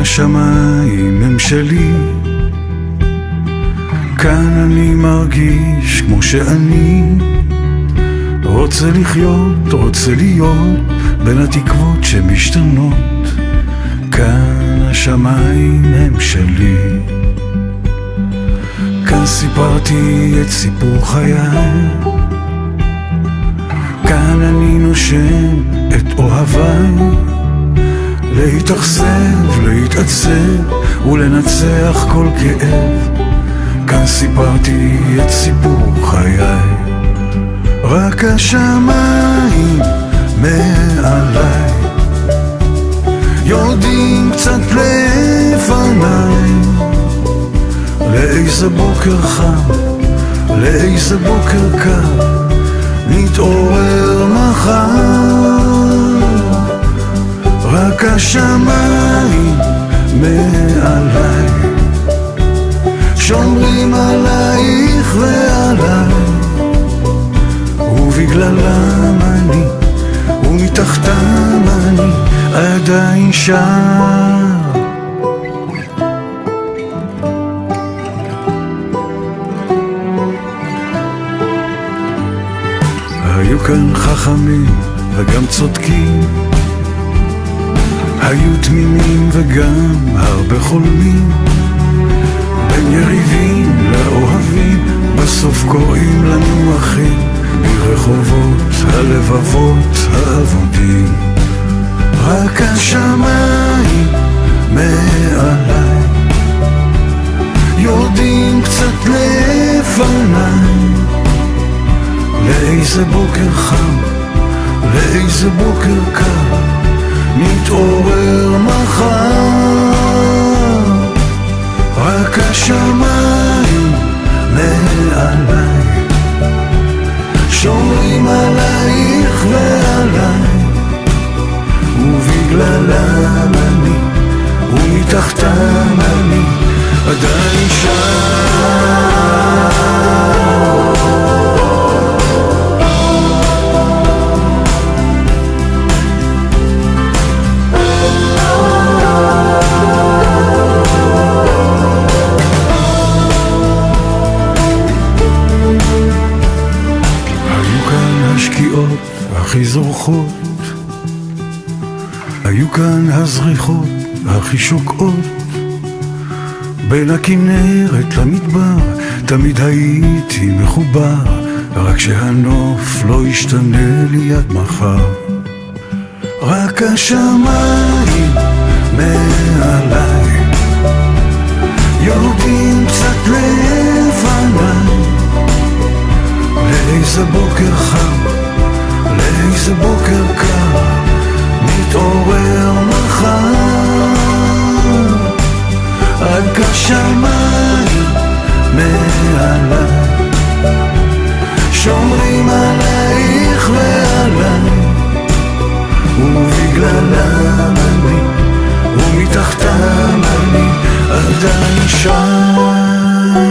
השמיים הם שלי, כאן אני מרגיש כמו שאני רוצה לחיות, רוצה להיות בין התקוות שמשתנות. כאן השמיים הם שלי, כאן סיפרתי את סיפור חיי, כאן אני נושם את אוהביי, להתאכזב, להתעצב ולנצח כל כאב. כאן סיפרתי את סיפור חיי, רק השמיים מעליי יורדים קצת לפניי, לאיזה בוקר חם, לאיזה בוקר קר נתעורר מחר. רק השמיים מעליי שומרים עלייך ועליי, ובגללם אני ומתחתם אני עדיין שר. היו כאן חכמים וגם צודקים, היו תמימים וגם הרבה חולמים, בין יריבים לאוהבים בסוף קוראים לנו אחים, ברחובות הלבבות האבודים. רק השמיים מעליי יורדים קצת לפניי, לאיזה בוקר חם, לאיזה בוקר קר נתעורר מחר. רק השמיים מעליי שומרים עלייך ועליי, ובגללם אני ומתחתם אני עדיין שר. הכי זורחות, היו כאן הזריחות הכי שוקעות, בין הכנרת למדבר תמיד הייתי מחובר, רק שהנוף לא ישתנה לי עד מחר. רק השמיים מעליי יורדים קצת לפניי, לאיזה בוקר חם, לאיזה בוקר קר נתעורר מחר. רק השמיים מעליי שומרים עלייך ועליי, ובגללם אני ומתחתם אני עדיין שם.